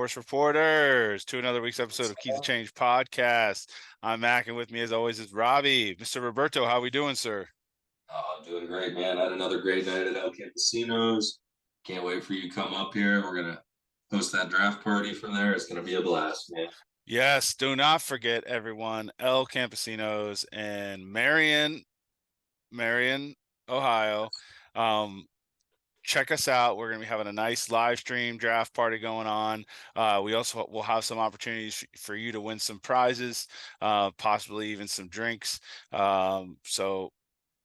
Sports Reporters, to another week's episode of Key to Change podcast. I'm Mac, and with me, as always, is Robbie. Mr. Roberto, how we doing, sir? I'm doing great, man. I had another great night at El Campesinos. Can't wait for you to come up here. We're going to host that draft party from there. It's going to be a blast, man. Yes, do not forget, everyone, El Campesinos in Marion, Ohio. Check us out. We're going to be having a nice live stream draft party going on. We also will have some opportunities for you to win some prizes, possibly even some drinks. So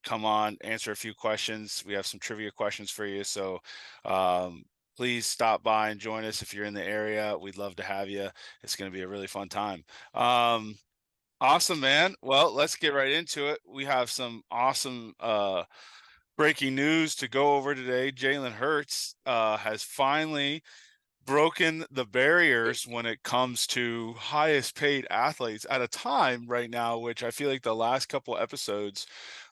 come on, answer a few questions. We have some trivia questions for you. So please stop by and join us if you're in the area. We'd love to have you. It's going to be a really fun time. Awesome, man. Well, let's get right into it. We have some awesome breaking news to go over today. Jalen Hurts has finally broken the barriers when it comes to highest paid athletes at a time right now, which I feel like the last couple episodes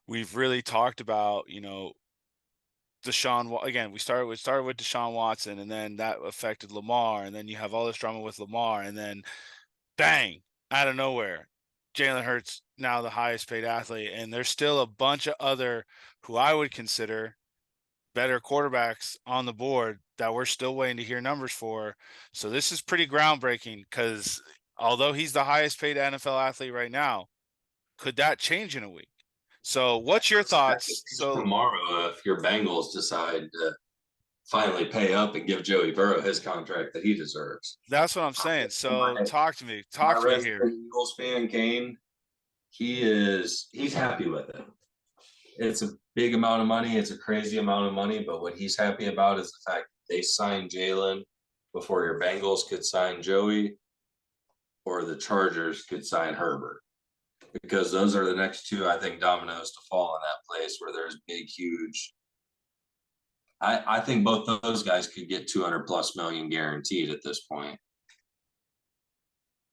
we've really talked about, again, we started with Deshaun Watson, and then that affected Lamar, and then you have all this drama with Lamar, and then bang, out of nowhere, Jalen Hurts now the highest paid athlete, and there's still a bunch of other who I would consider better quarterbacks on the board that we're still waiting to hear numbers for. So this is pretty groundbreaking because although he's the highest paid NFL athlete right now, could that change in a week? So what's your thoughts? So Tomorrow, if your Bengals decide to finally pay up and give Joey Burrow his contract that he deserves. that's what I'm saying. So talk to me My here. resident Eagles fan, Kane, he's happy with it. It's a big amount of money. It's a crazy amount of money. But what he's happy about is the fact that they signed Jalen before your Bengals could sign Joey or the Chargers could sign Herbert. Because those are the next two, I think, dominoes to fall in that place where there's big, huge. I think both those guys could get 200 plus million guaranteed at this point.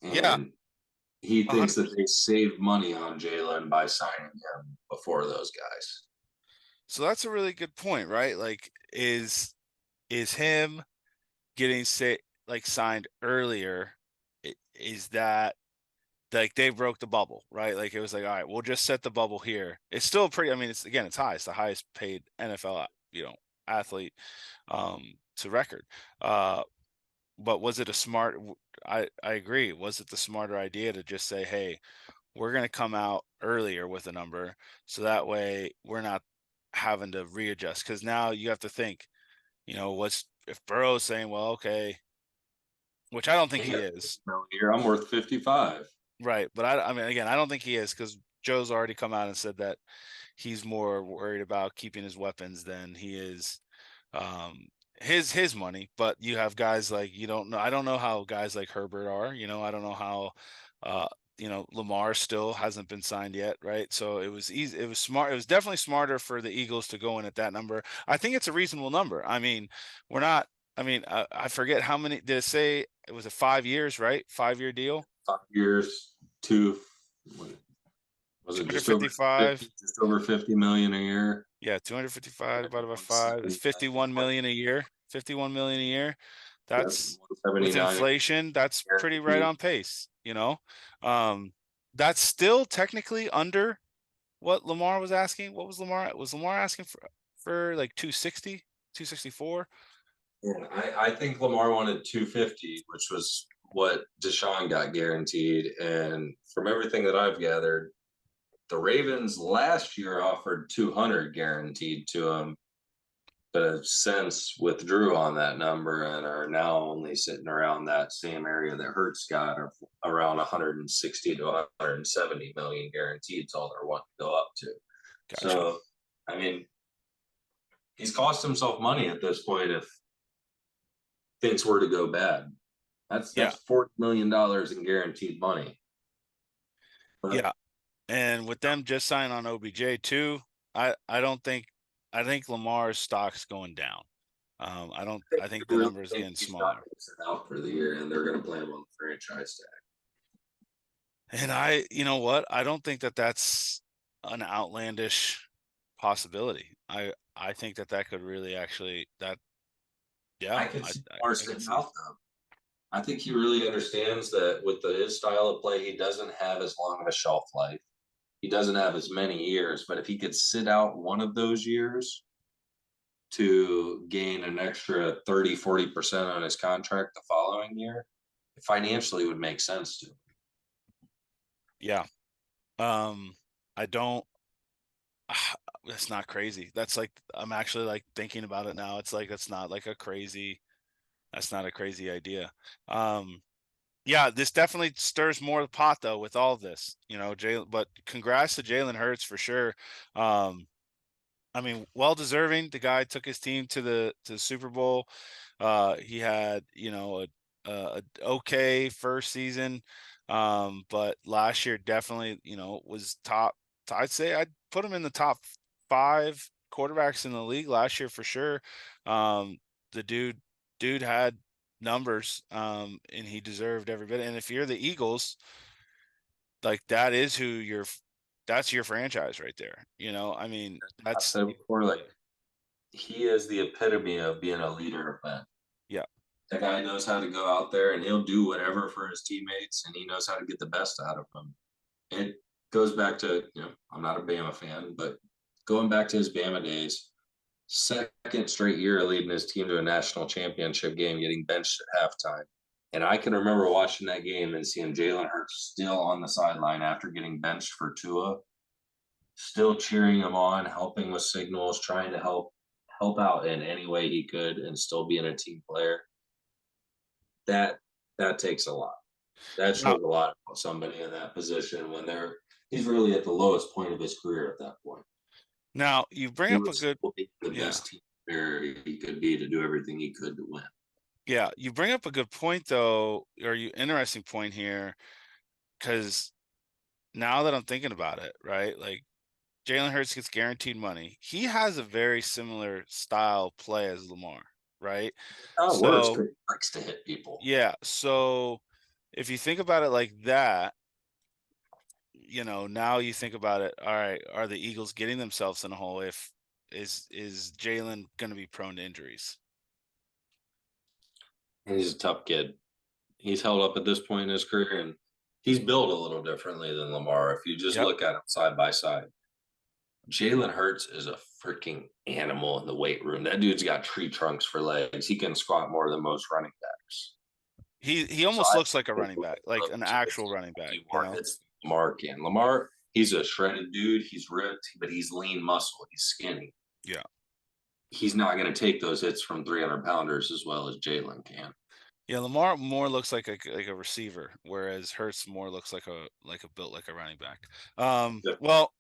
And Yeah. he thinks that they saved money on Jalen by signing him before those guys. So that's a really good point, right? Like, is him getting signed earlier? Is that like they broke the bubble, right? Like it was like, all right, we'll just set the bubble here. It's still pretty. I mean, it's high. It's the highest paid NFL, athlete to record. But was it a smart? I agree. Was it the smarter idea to just say, hey, we're going to come out earlier with a number, so that way we're not having to readjust? Because now you have to think, what's if Burrow's saying, well, okay, which I don't think he is. Here, I'm worth 55. Right, but I mean, again, I don't think he is because Joe's already come out and said that he's more worried about keeping his weapons than he is his money. But you have guys like I don't know how guys like Herbert are. I don't know how Lamar still hasn't been signed yet, right? So it was easy. It was smart. It was definitely smarter for the Eagles to go in at that number. I think it's a reasonable number. I mean, we're not. I mean, I forget how many did it say? It was a 5 years, right? 5-year deal. 5 years, was it just over 255. just over 50 million a year? Yeah, 255 divided by 5 is 51 million a year. 51 million a year. That's with inflation, that's pretty right on pace, That's still technically under what Lamar was asking. What was Lamar? Was Lamar asking for like 260, 264? Yeah, I think Lamar wanted 250, which was what Deshaun got guaranteed. And from everything that I've gathered, the Ravens last year offered 200 guaranteed to him, but have since withdrew on that number and are now only sitting around that same area that Hurts got, or around 160 to 170 million guaranteed. It's all they're wanting to go up to. Gotcha. So, I mean, he's cost himself money at this point if things were to go bad. That's $40 million in guaranteed money. But, yeah. And with them just signing on OBJ too, I think Lamar's stock's going down. I think the numbers getting smaller. Out for the year, and they're going to play him on the franchise tag. And you know what? I don't think that that's an outlandish possibility. I think that could really actually that. Yeah, I could see Lamar sitting out though. I think he really understands that with his style of play, he doesn't have as long of a shelf life. He doesn't have as many years, but if he could sit out one of those years to gain an extra 30-40% on his contract the following year, it financially would make sense to him. Yeah. I don't that's not crazy. That's like I'm actually like thinking about it now. It's like that's not a crazy idea. Yeah, this definitely stirs more of the pot though with all of this, Jalen. But congrats to Jalen Hurts for sure. Um, I mean, well deserving. The guy took his team to the Super Bowl. He had, a okay first season, but last year definitely, was top. I'd say I'd put him in the top 5 quarterbacks in the league last year for sure. The dude had numbers, and he deserved every bit. And if you're the Eagles, like that's your franchise right there. I mean, I've that's said before, like he is the epitome of being a leader of men. yeah. The guy knows how to go out there and he'll do whatever for his teammates, and he knows how to get the best out of them. It goes back to, I'm not a Bama fan, but going back to his Bama days, second straight year leading his team to a national championship game, getting benched at halftime. And I can remember watching that game and seeing Jalen Hurts still on the sideline after getting benched for Tua, still cheering him on, helping with signals, trying to help out in any way he could, and still being a team player. That that takes a lot. That Now, shows a lot about somebody in that position when he's really at the lowest point of his career at that point. now you bring He up a was good still the yeah. best team player he could be to do everything he could to win. Yeah, you bring up a good point though, or you interesting point here, because now that I'm thinking about it, right? Like Jalen Hurts gets guaranteed money. He has a very similar style play as Lamar, right? How it works So because he likes to hit people. yeah, so if you think about it like that, now you think about it, all right, are the Eagles getting themselves in a hole if is Jalen gonna be prone to injuries? And he's a tough kid. He's held up at this point in his career, and he's built a little differently than Lamar. If you just Yep. look at him side by side, Jalen Hurts is a freaking animal in the weight room. That dude's got tree trunks for legs. He can squat more than most running backs. He So almost I looks like a think running back, like an actual running back, few more hits than Lamar can. Lamar, he's a shredded dude. He's ripped, but he's lean muscle. He's skinny. Yeah. He's not going to take those hits from 300 pounders as well as Jalen can. Yeah, Lamar more looks like a receiver, whereas Hurts more looks like a built like a running back. Well,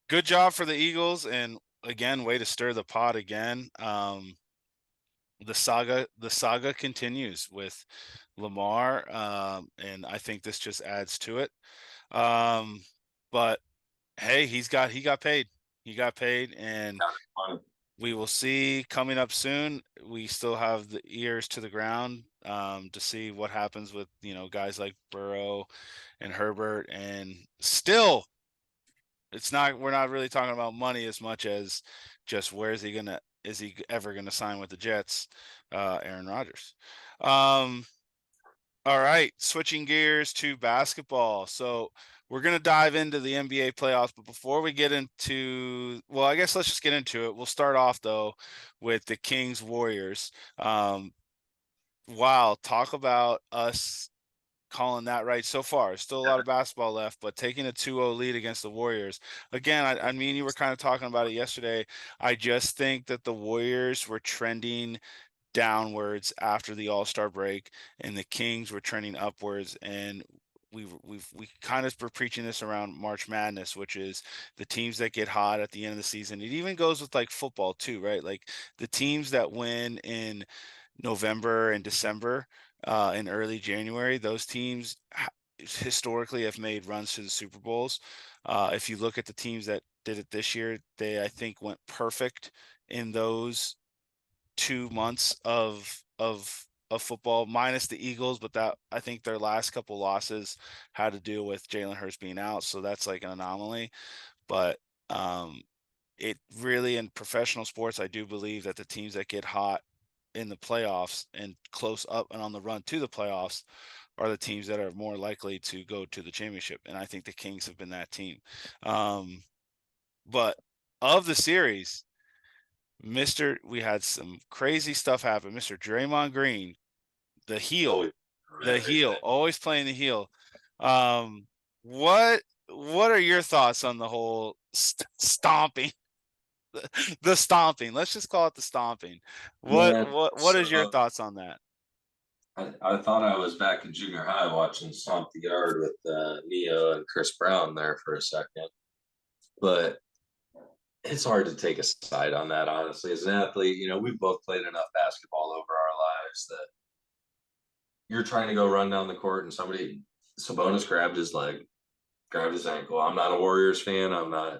good job for the Eagles, and again, way to stir the pot again. The saga continues with Lamar, and I think this just adds to it. Um, but hey, he got paid. He got paid, and we will see coming up soon. We still have the ears to the ground, to see what happens with guys like Burrow and Herbert, and still we're not really talking about money as much as just where is he ever gonna sign with the Jets, Aaron Rodgers. Um, all right, switching gears to basketball. So we're going to dive into the NBA playoffs, but before we get into, well, I guess let's just get into it. We'll start off though with the Kings Warriors. Wow, talk about us calling that right so far. Still a lot of basketball left, but taking a 2-0 lead against the Warriors. Again, I mean, you were kind of talking about it yesterday. I just think that the Warriors were trending downwards after the All-Star break, and the Kings were trending upwards. And we kind of were preaching this around March Madness, which is the teams that get hot at the end of the season. It even goes with like football too, right? Like the teams that win in November and December, in early January, those teams historically have made runs to the Super Bowls. If you look at the teams that did it this year, they I think went perfect in those 2 months of football, minus the Eagles, but that I think their last couple losses had to do with Jalen Hurts being out, so that's like an anomaly. But it really, in professional sports, I do believe that the teams that get hot in the playoffs and close up and on the run to the playoffs are the teams that are more likely to go to the championship. And I think the Kings have been that team. But of the series, we had some crazy stuff happen. Mr. Draymond Green, the heel, Always everything. always playing the heel. Um, what what are your thoughts on the whole stomping? The stomping. Let's just call it the stomping. What Man, what what so is your thoughts on that? I thought I was back in junior high watching Stomp the Yard with Neo and Chris Brown there for a second. But it's hard to take a side on that, honestly. As an athlete, we've both played enough basketball over our lives that you're trying to go run down the court and Sabonis grabbed his leg, grabbed his ankle. I'm not a Warriors fan. I'm not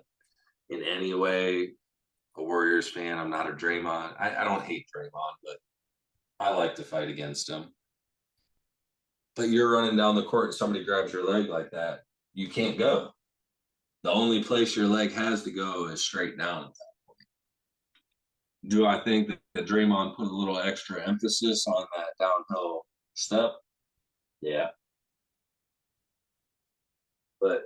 in any way a Warriors fan. I'm not a Draymond. I don't hate Draymond, but I like to fight against him. But you're running down the court and somebody grabs your leg like that, you can't go. The only place your leg has to go is straight down. Do I think that Draymond put a little extra emphasis on that downhill step? Yeah, but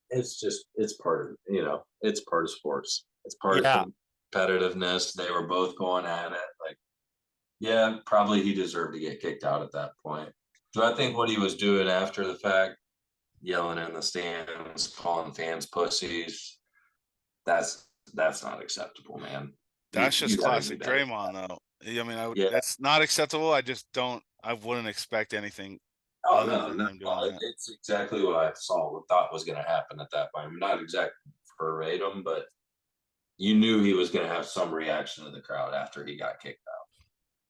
it's part of it's part of sports. It's part of Yeah, competitiveness. They were both going at it. Like, yeah, probably he deserved to get kicked out at that point. Do I think what he was doing after the fact, yelling in the stands, calling fans pussies, that's not acceptable, man. You that's you just got to do classic better. Draymond, though. I mean, Yeah. that's not acceptable. I wouldn't expect anything Oh other no, than no, him doing no. that. It's exactly what I thought was going to happen at that point. Not exactly verbatim, but you knew he was going to have some reaction to the crowd after he got kicked out.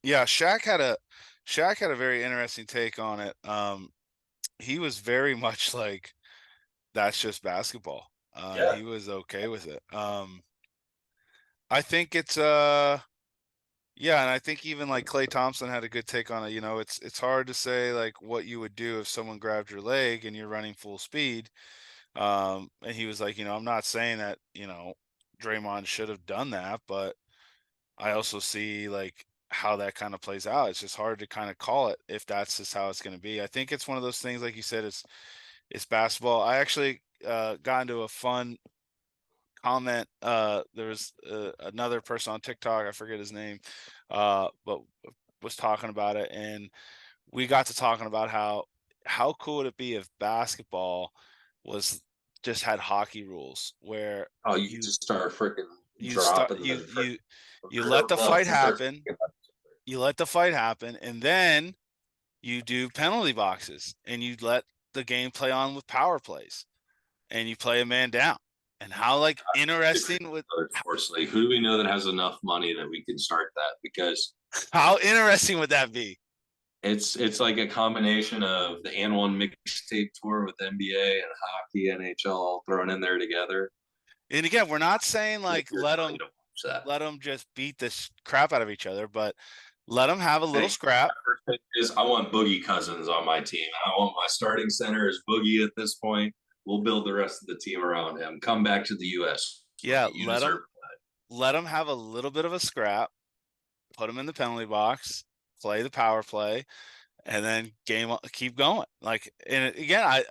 Yeah, Shaq had a very interesting take on it. He was very much like that's just basketball. And Yeah. he was okay with it. I think it's yeah, and I think even like Clay Thompson had a good take on it. It's hard to say like what you would do if someone grabbed your leg and you're running full speed. And he was like, I'm not saying that, Draymond should have done that, but I also see like how that kind of plays out. It's just hard to kind of call it if that's just how it's going to be. I think it's one of those things, like you said, it's basketball. I actually got into a fun comment. There was another person on TikTok, I forget his name, but was talking about it, and we got to talking about how cool would it be if basketball was just had hockey rules where Oh, you you just start freaking you start dropping the you let real the gloves fight and start. happen, and then you do penalty boxes and you let the game play on with power plays and you play a man down. And how like interesting would Sports league. Who do we know that has enough money that we can start that? Because how interesting would that be? it's like a combination of the and one mixtape tour with NBA and hockey, NHL all thrown in there together. And again, we're not saying If like you're going to watch that. let them just beat this crap out of each other, but let them have a I little think scrap. my first thing is I want Boogie Cousins on my team. I want my starting center as Boogie at this point. We'll build the rest of the team around him. Come back to the U.S. Yeah, You deserve let them have a little bit of a scrap, put them in the penalty box, play the power play, and then keep going. Like, and again,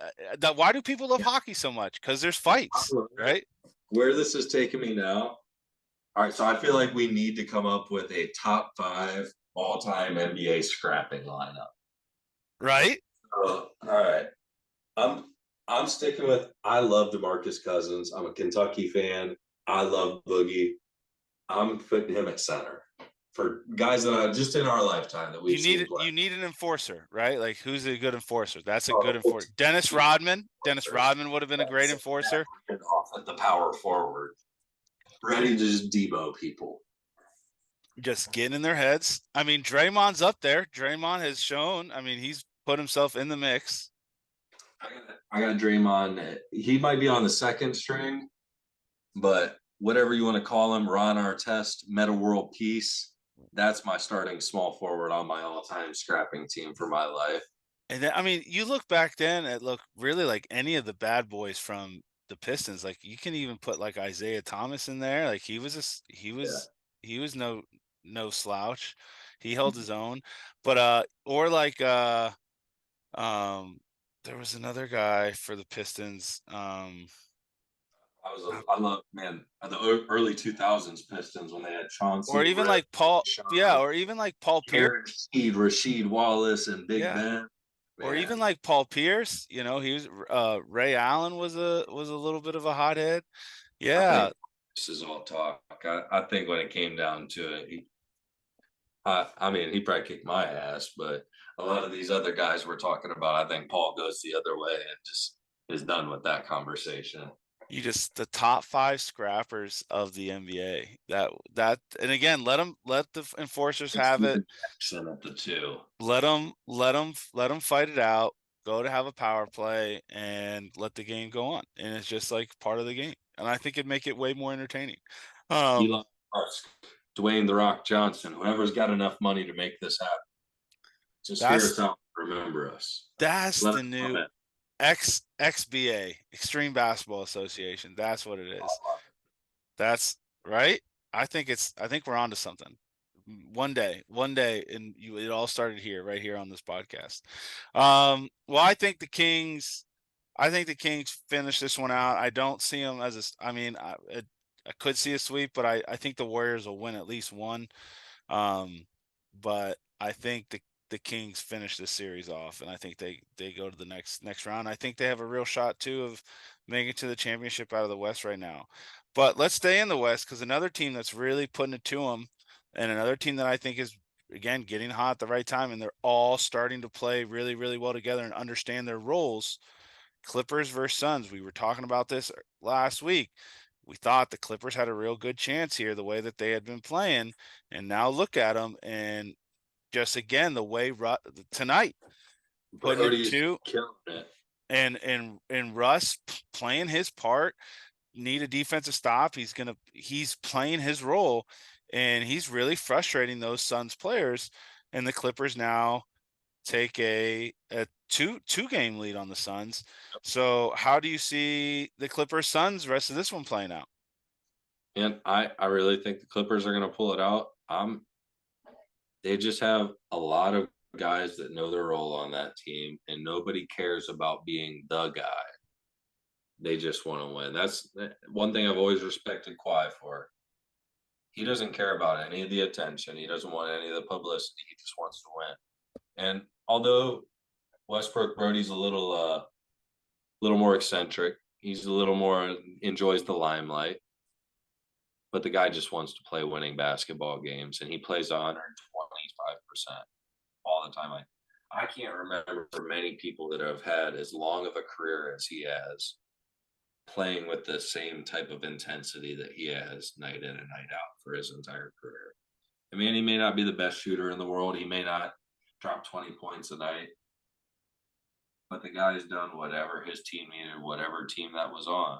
why do people love hockey so much? Because there's fights, that. right? Where this is taking me now. All right, so I feel like we need to come up with a top 5 all-time NBA scrapping lineup. Right? All right, I'm I'm sticking with. I love DeMarcus Cousins. I'm a Kentucky fan. I love Boogie. I'm putting him at center for guys that are just in our lifetime that we've seen play. You need an enforcer, right? Like who's a good enforcer? That's a good Oh, enforcer. Dennis Rodman. Dennis Rodman would have been a great enforcer. Off at the power forward, ready to just debo people. Just getting in their heads. I mean, Draymond's up there. Draymond has shown. I mean, he's put himself in the mix. I got Draymond. He might be on the second string, but whatever you want to call him, Ron Artest, Meta World Peace. That's my starting small forward on my all-time scrapping team for my life. And then, I mean, you look back then at look really like any of the bad boys from the Pistons. Like you can even put like Isaiah Thomas in there. Like he was Yeah. he was no slouch. He held his own. But or like there was another guy for the Pistons. I love, man, the early 2000s Pistons when they had Or Chauncey, even Rip, like Paul, yeah, Sean, or even like Paul Pierce. Aaron Reed, Rasheed Wallace, and Big Yeah. Ben. Or even Man, like Paul Pierce, he was Ray Allen was a little bit of a hothead. I Yeah, think this is all talk. I think when it came down to it, I mean, he probably kicked my ass, but a lot of these other guys we're talking about, I think Paul goes the other way and just is done with that conversation. the top 5 scrappers of the NBA. And again, let the enforcers have it. Steven Jackson at the two. Let them fight it out. Go to have a power play and let the game go on. And it's just like part of the game. And I think it'd make it way more entertaining. Elon Musk, Dwayne the Rock Johnson, whoever's got enough money to make this happen. Just hear That's us out. Remember us. that's Let the us new comment. XBA, Extreme Basketball Association. That's what it is. That's right. I think we're on to something. One day, and it all started here, right here on this podcast. Well, I think the Kings finish this one out. I don't see them as I mean, I could see a sweep, but I think the Warriors will win at least one. Um, but I think the Kings finish this series off, and I think they go to the next round. I think they have a real shot too of making it to the championship out of the West right now. But let's stay in the West because another team that's really putting it to them, and another team that I think is again getting hot at the right time, and they're all starting to play really really well together and understand their roles. Clippers versus Suns. We were talking about this last week. We thought the Clippers had a real good chance here, the way that they had been playing, and now look at them. And just again, the way tonight putting it Brody's to, killing it. and Russ playing his part. Need a defensive stop. He's playing his role, and he's really frustrating those Suns players. And the Clippers now take a two game lead on the Suns. So how do you see the Clippers Suns rest of this one playing out? And I really think the Clippers are going to pull it out. They just have a lot of guys that know their role on that team, and nobody cares about being the guy. They just want to win. That's one thing I've always respected Kawhi for. He doesn't care about any of the attention. He doesn't want any of the publicity. He just wants to win. And although Westbrook Brody's a little more eccentric, he's a little more enjoys the limelight. But the guy just wants to play winning basketball games, and he plays 125% all the time. I can't remember many people that have had as long of a career as he has playing with the same type of intensity that he has night in and night out for his entire career. I mean, he may not be the best shooter in the world. He may not drop 20 points a night, but the guy's done whatever his team needed, whatever team that was on,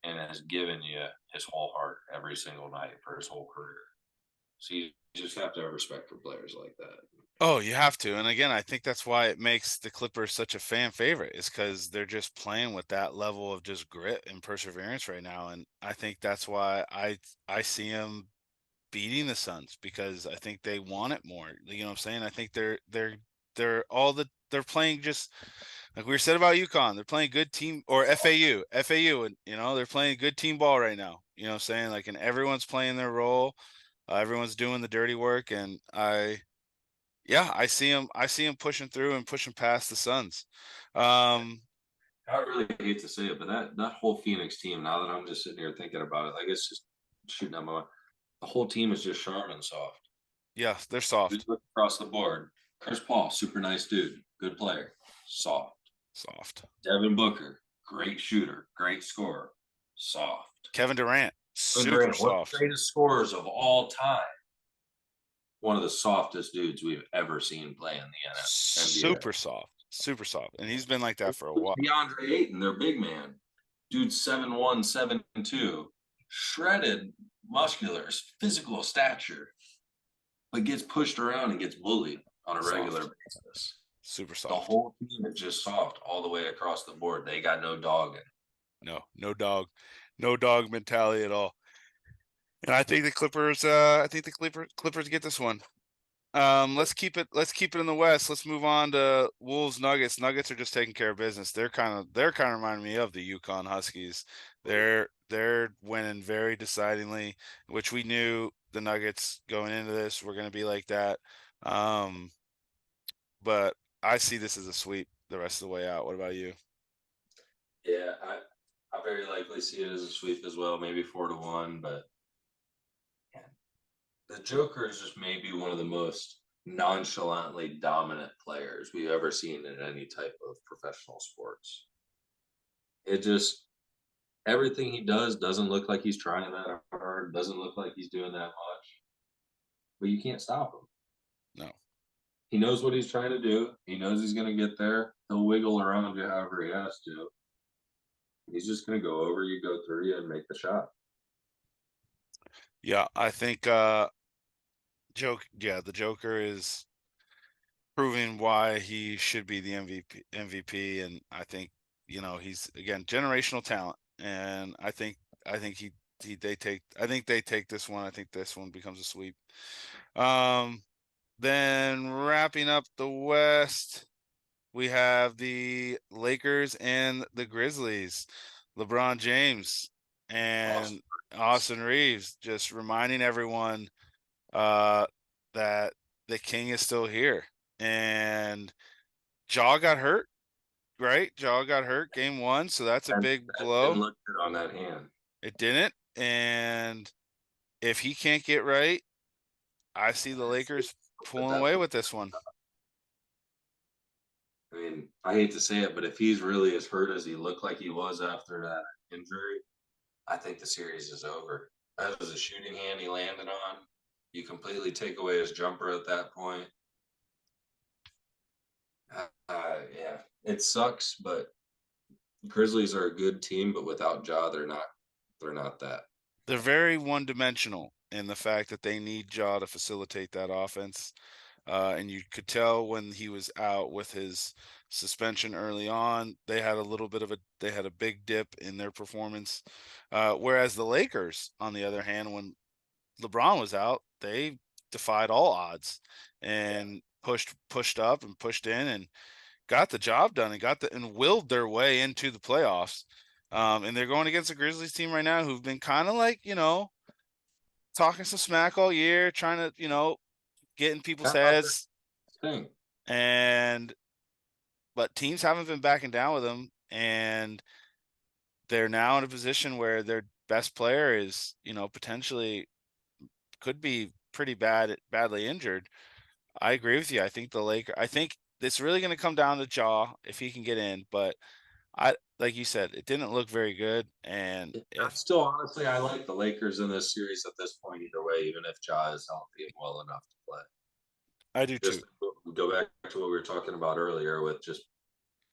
and has given you his whole heart every single night for his whole career. So you just have to have respect for players like that. Oh, you have to. And again, I think that's why it makes the Clippers such a fan favorite, is because they're just playing with that level of just grit and perseverance right now. And I think that's why I see them beating the Suns, because I think they want it more. You know what I'm saying? I think they're playing just like we said about UConn. They're playing good team, or FAU, and they're playing good team ball right now. You know what I'm saying? Like, and everyone's playing their role. Everyone's doing the dirty work, and yeah, I see him pushing through and pushing past the Suns. Um, I really hate to say it, but that whole Phoenix team, now that I'm just sitting here thinking about it, like it's just shooting out my mind. The whole team is just sharp and soft. yeah, they're Just soft, look across the board. Chris Paul, super nice dude, good player, soft. soft. Devin Booker, great shooter, great scorer, soft. Kevin Durant, Kevin super Durant, one of the soft, greatest scorers of all time. One of the softest dudes we've ever seen play in the NBA. super soft, and he's been like that for a while. DeAndre Ayton, their big man. Dude 7'1", 7'2", shredded, muscular, physical stature, but gets pushed around and gets bullied on a regular Soft, basis. super The soft. whole team is just soft all the way across the board. They got no dog in it. No dog mentality at all. And I think the Clippers get this one. Let's keep it in the West. Let's move on to Wolves Nuggets. Nuggets are just taking care of business. They're kind of reminding me of the Yukon Huskies. They're winning very decidingly, which we knew the Nuggets going into this were going to be like that. Um, but I see this as a sweep the rest of the way out. What about you? Yeah, I very likely see it as a sweep as well, maybe 4-1. But man, the Joker is just maybe one of the most nonchalantly dominant players we've ever seen in any type of professional sports. It just everything he does doesn't look like he's trying that hard, doesn't look like he's doing that much, but you can't stop him. No. He knows what he's trying to do. He knows he's going to get there. He'll wiggle around you however he has to. He's just going to go over you, go through you, and make the shot. Yeah, I think the Joker is proving why he should be the MVP, and I think he's again generational talent, and I think they take this one. I think this one becomes a sweep. Um, then wrapping up the West, we have the Lakers and the Grizzlies. LeBron James Awesome. and Austin Reeves just reminding everyone uh, that the king is still here. And Jaw got hurt, right? Jaw got hurt game one, so that's a And big that didn't blow. look good on that hand. It didn't. And if he can't get right, I see the Lakers But pulling that's away what with this one. I mean. I hate to say it, but if he's really as hurt as he looked like he was after that injury, I think the series is over. That was a shooting hand he landed on. You completely take away his jumper at that point. Yeah, it sucks, but Grizzlies are a good team, but without Ja, they're not. They're not that. They're very one-dimensional in the fact that they need Jaw to facilitate that offense. And you could tell when he was out with his suspension early on, they had a big dip in their performance. Whereas the Lakers, on the other hand, when LeBron was out, they defied all odds Yeah, and pushed up and pushed in and got the job done and willed their way into the playoffs. And they're going against the Grizzlies team right now who've been kind of like, talking some smack all year, trying to, get in people's kind of about their heads. thing. And but teams haven't been backing down with them, and they're now in a position where their best player is, potentially could be pretty badly injured. I agree with you. I think it's really going to come down to Jaw if he can get in, but like you said, it didn't look very good. And I if still, honestly, I like the Lakers in this series at this point either way, even if Ja is healthy and well enough to play. I do Just too. go back to what we were talking about earlier with just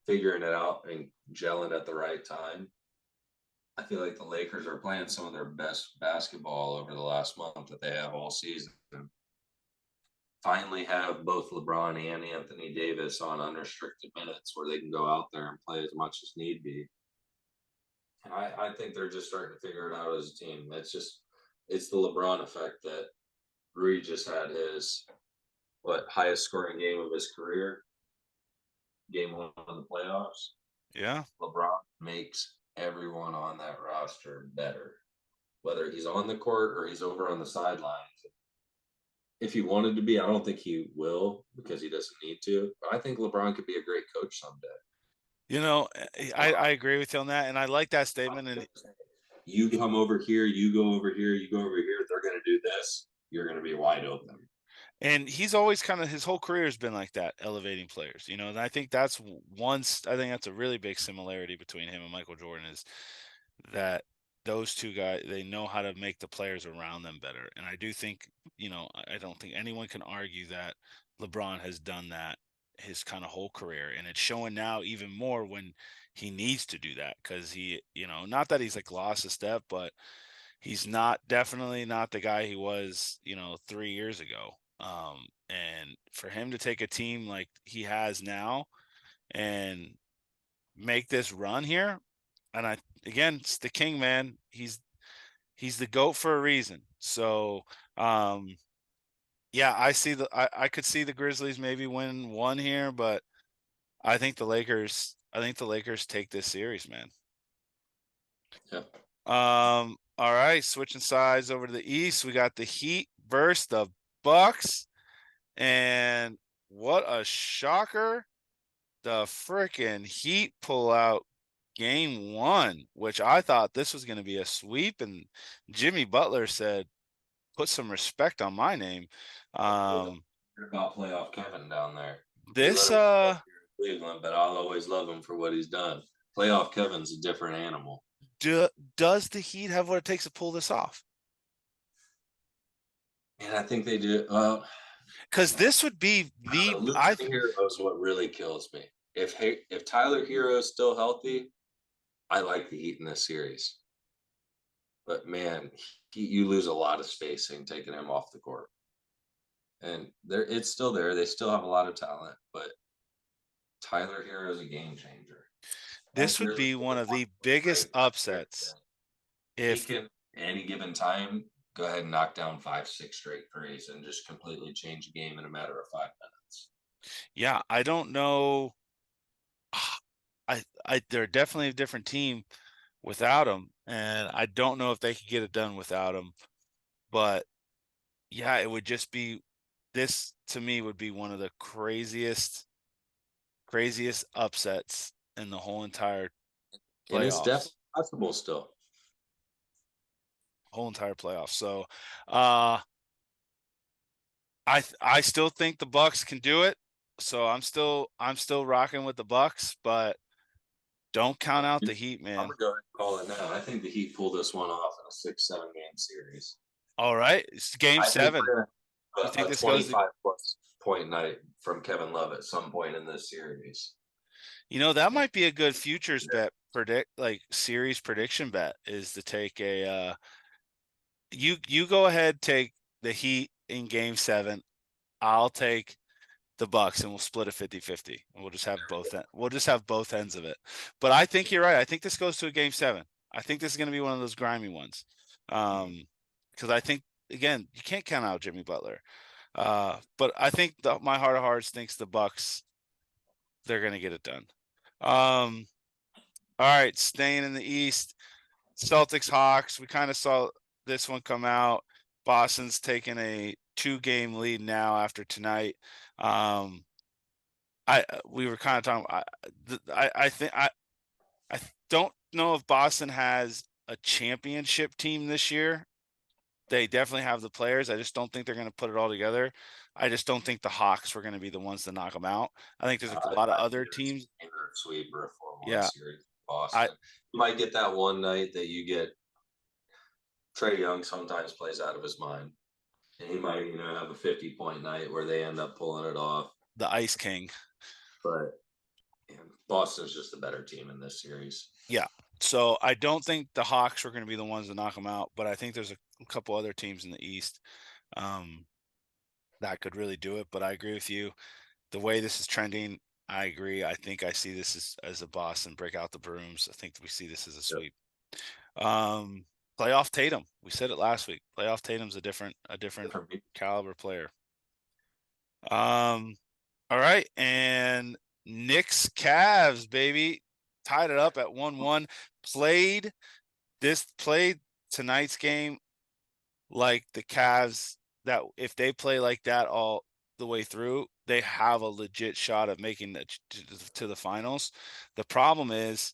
figuring it out and gelling at the right time. I feel like the Lakers are playing some of their best basketball over the last month that they have all season. Finally, have both LeBron and Anthony Davis on unrestricted minutes where they can go out there and play as much as need be. And I think they're just starting to figure it out as a team. It's the LeBron effect that Rui just had his highest scoring game of his career, game one of the playoffs. Yeah. LeBron makes everyone on that roster better, whether he's on the court or he's over on the sidelines. If he wanted to be, I don't think he will because he doesn't need to. But I think LeBron could be a great coach someday. I agree with you on that, and I like that statement. And You come over here, you go over here, you go over here. They're going to do this. You're going to be wide open. he's always kind of his whole career has been like that, elevating players. And I think that's I think that's a really big similarity between him and Michael Jordan is that those two guys, they know how to make the players around them better. And I do think, I don't think anyone can argue that LeBron has done that his kind of whole career. And it's showing now even more when he needs to do that because not that he's like lost a step, but he's definitely not the guy he was, 3 years ago. And for him to take a team like he has now and make this run here, and again, it's the king, man. He's the GOAT for a reason. So, Yeah, I could see the Grizzlies maybe win one here, but I think the Lakers take this series, man. Yeah. All right, switching sides over to the East, we got the Heat versus the Bucks, and what a shocker! The freaking Heat pull out game one, which I thought this was going to be a sweep, and Jimmy Butler said, "Put some respect on my name." Well, don't Um, hear about playoff Kevin down there. We let this him go here in Cleveland, but I'll always love him for what he's done. Playoff Kevin's a different animal. do, does the Heat have what it takes to pull this off? And I think they do. Because this would be The the losing hero is what really kills me. If Tyler Hero is still healthy, I like the Heat in this series. But man, you lose a lot of spacing taking him off the court, and it's still there. They still have a lot of talent, but Tyler Hero is a game changer. That this would Grizzlies be team one is of one the of those biggest great players upsets that he if can, any given time, go ahead and knock down 5, 6 straight threes and just completely change the game in a matter of 5 minutes. yeah, I don't know. They're definitely a different team without him, and I don't know if they could get it done without him. But yeah, it would just be this to me would be one of the craziest upsets in the And it's playoffs, definitely possible still. whole entire playoffs. So, uh, I still think the Bucks can do it. So I'm still rocking with the Bucks, but don't count out the Heat, I'm man. gonna go ahead and call it now. I think the Heat pull this one off in a 6, 7 game series. All right, it's game I think seven. we're You gonna think a this goes to 25 plus point night from Kevin Love at some point in this series. that might be a good futures bet predict like series prediction bet is to take a you go ahead take the Heat in game 7. I'll take the Bucks and we'll split a 50-50. And we'll just have both ends of it. But I think you're right. I think this goes to a game 7. I think this is going to be one of those grimy ones. Cuz I think again, you can't count out Jimmy Butler. But I think my heart of hearts thinks the Bucks they're going to get it done. Um all right, staying in the East, Celtics Hawks. We kind of saw this one come out. Boston's taking a 2-game lead now after tonight. Um, we were kind of talking. I think I don't know if Boston has a championship team this year. They definitely have the players. I just don't think they're going to put it all together. I just don't think the Hawks were going to be the ones to knock them out. I think there's a lot of other teams. Either a sweep or a 4-1 Yeah, series. I Boston. You might get that one night that you get Trey Young sometimes plays out of his mind. And he might, have a 50-point night where they end up pulling it off. the Ice King. But Boston's just the better team in this series. Yeah. So I don't think the Hawks are going to be the ones to knock them out, but I think there's a couple other teams in the East um, that could really do it. But I agree with you. The way this is trending, I agree. I think I see this as a Boston break out the brooms. I think we see this as a Yep. sweep. Um, Playoff Tatum. We said it last week. Playoff Tatum's a different caliber player. All right, and Knicks Cavs, baby, tied it up at 1-1. Played played tonight's game like the Cavs, that if they play like that all the way through, they have a legit shot of making to the finals. The problem is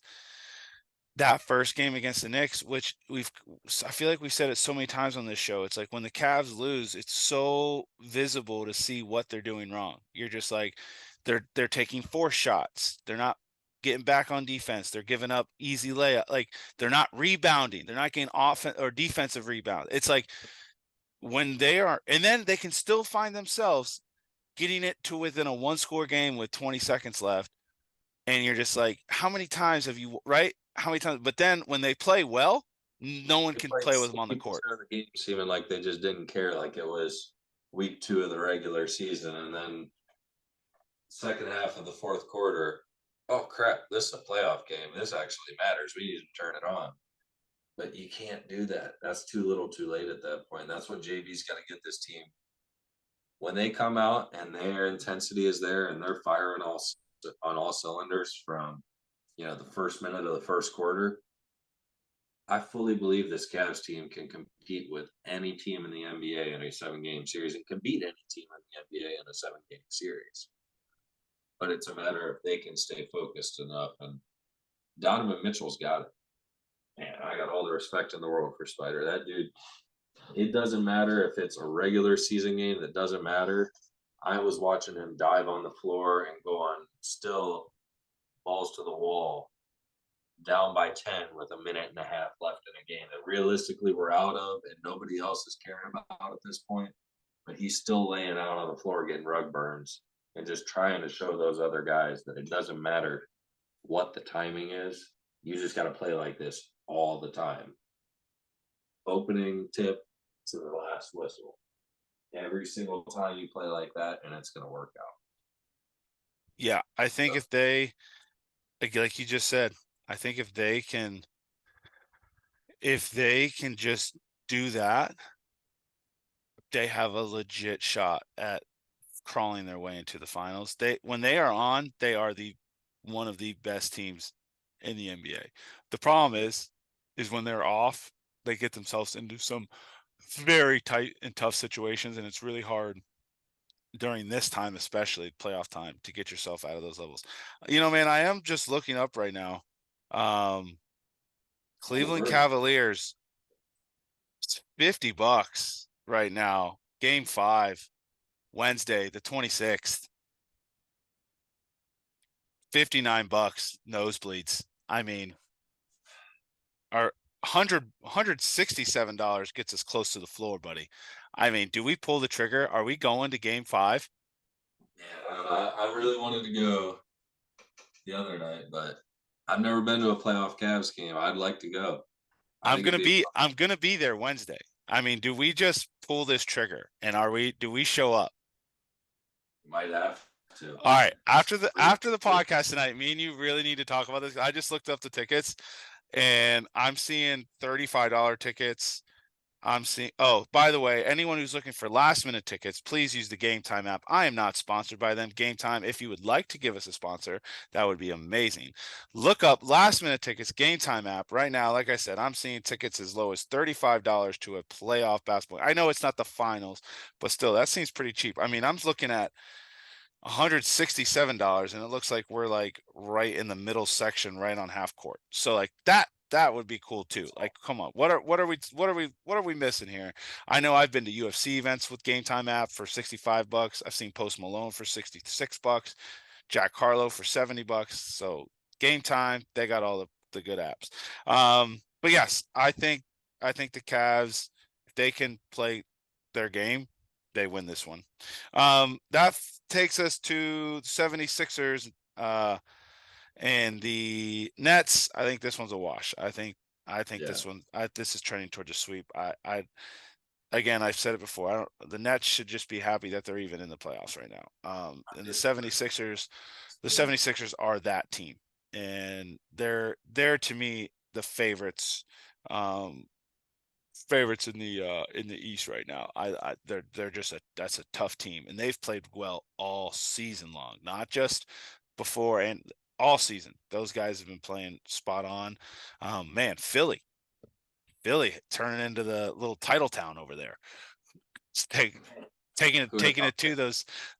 that first game against the Knicks, which I feel like we've said it so many times on this show. It's like when the Cavs lose, it's so visible to see what they're doing wrong. You're just like, they're taking 4 shots. They're not getting back on defense. They're giving up easy layup. Like they're not rebounding. They're not getting offense or defensive rebound. It's like when they are, and then they can still find themselves getting it to within a 1-score game with 20 seconds left. And you're just like, how many times have you, right? How many times? But then when they play well, no one It's can like play with them on the 60% court. of the game seeming like they just didn't care, like it was week 2 of the regular season. And then second half of the fourth quarter, oh crap, this is a playoff game. This actually matters. We need to turn it on. But you can't do that. That's too little too late at that point. That's what JB's got to get this team when they come out and their intensity is there and they're firing on all cylinders from the first minute of the first quarter, I fully believe this Cavs team can compete with any team in the NBA in a 7 game series and can beat any team in the NBA in a 7 game series. But it's a matter if they can stay focused enough. And Donovan Mitchell's got it. Man, I got all the respect in the world for Spider. That dude, it doesn't matter if it's a regular season game, that doesn't matter. I was watching him dive on the floor and go on still balls to the wall, down by 10 with a minute and a half left in a game that realistically we're out of and nobody else is caring about at this point. But he's still laying out on the floor getting rug burns and just trying to show those other guys that it doesn't matter what the timing is. You just got to play like this all the time. Opening tip to the last whistle. Every single time you play like that, and it's going to work out. Yeah, I think if they, like you just said, I think if they can just do that, they have a legit shot at crawling their way into the finals. When they are on, they are one of the best teams in the NBA. The problem is when they're off, they get themselves into some very tight and tough situations, and it's really hard during this time, especially playoff time, to get yourself out of those levels. Man, I am just looking up right now. Cleveland Cavaliers, it's $50 right now. Game 5, Wednesday, the 26th. $59 nosebleeds. I mean, our $167 gets us close to the floor, buddy. I mean, do we pull the trigger? Are we going to game 5? Man, I really wanted to go the other night, but I've never been to a playoff Cavs game. I'd like to go. I I'm think it'd gonna be be I'm gonna be there Wednesday. I mean, do we just pull this trigger and do we show up? might have to. All right, after the podcast tonight, me and you really need to talk about this. I just looked up the tickets and I'm seeing $35 tickets. I'm seeing, oh, by the way, anyone who's looking for last minute tickets, please use the Game Time app. I am not sponsored by them. Game Time, if you would like to give us a sponsor, that would be amazing. Look up last minute tickets, Game Time app. Right now, like I said, I'm seeing tickets as low as $35 to a playoff basketball. I know it's not the finals, but still, that seems pretty cheap. I mean, I'm looking at $167 and it looks like we're like right in the middle section, right on half court. So like that would be cool too. Like, come on, what are we missing here? I know I've been to UFC events with Game Time app for $65. I've seen Post Malone for $66, Jack Harlow for $70. So Game Time, they got all the good apps. But yes, I think the Cavs, if they can play their game, they win this one. That takes us to the 76ers and the Nets. I think this one's a wash. I think Yeah, this is trending towards a sweep. Again, I've said it before. The Nets should just be happy that they're even in the playoffs right now. And the 76ers are that team. And they're to me the favorites. Favorites in the East right now. They're just that's a tough team, and they've played well all season long, not just before and all season. Those guys have been playing spot on. Man, Philly turning into the little title town over there. It's taking it to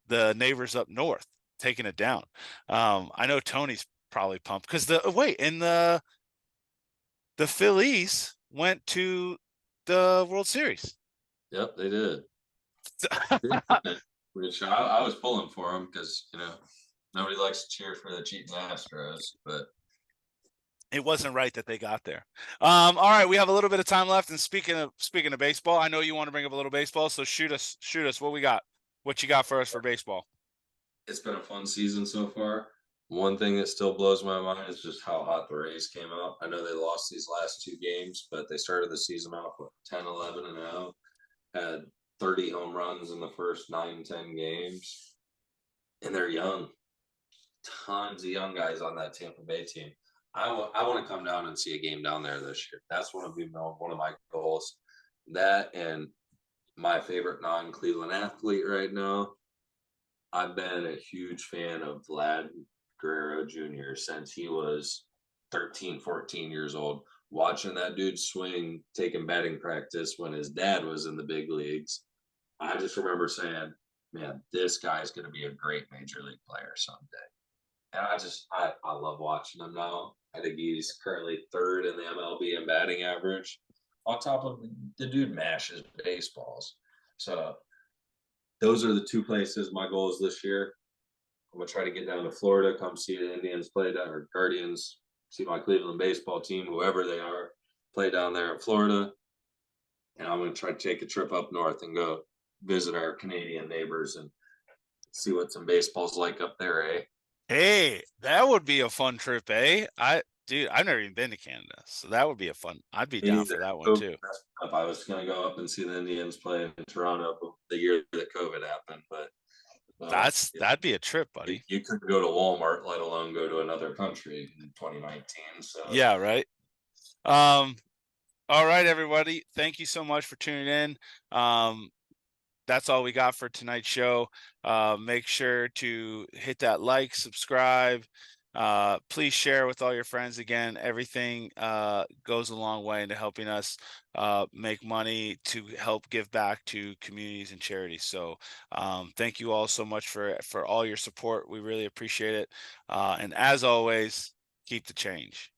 the neighbors up north, taking it down. I know Tony's probably pumped because the Phillies went to the World Series. Yep, they did. Which I was pulling for them because nobody likes to cheer for the cheating Astros, but It wasn't right that they got there. All right, we have a little bit of time left. And speaking of baseball, I know you want to bring up a little baseball, so shoot us. What we got? What you got for us for baseball? it's been a fun season so far. One thing that still blows my mind is just how hot the Rays came out. I know they lost these last 2 games, but they started the season off with 10, 11, and 0. Had 30 home runs in the first 9, 10 games. And they're young. Tons of young guys on that Tampa Bay team. I want to come down and see a game down there this year. That's one of my goals. That and my favorite non-Cleveland athlete right now. I've been a huge fan of Vlad Guerrero Jr. since he was 13, 14 years old. Watching that dude swing, taking batting practice when his dad was in the big leagues. I just remember saying, man, this guy's going to be a great major league player someday. And I love watching him now. I think he's currently third in the MLB in batting average. On top of the dude mashes baseballs. So those are the two places my goal is this year. I'm gonna try to get down to Florida, come see the Indians play down, or Guardians, see my Cleveland baseball team, whoever they are, play down there in Florida. And I'm gonna try to take a trip up north and go visit our Canadian neighbors and see what some baseball's like up there, eh? Hey, that would be a fun trip, eh? Dude, I've never even been to Canada, so that would be a fun. I'd be Me down neither. for that one COVID too. messed me up. I was gonna go up and see the Indians play in Toronto the year that COVID happened, but yeah, That'd be a trip, you, buddy. you couldn't go to Walmart, let alone go to another country in 2019. So Yeah, right. Um, all right, everybody. Thank you so much for tuning in. Um, that's all we got for tonight's show. Make sure to hit that like, subscribe. Please share with all your friends. Again, everything goes a long way into helping us make money to help give back to communities and charities. So thank you all so much for all your support. We really appreciate it. And as always, keep the change.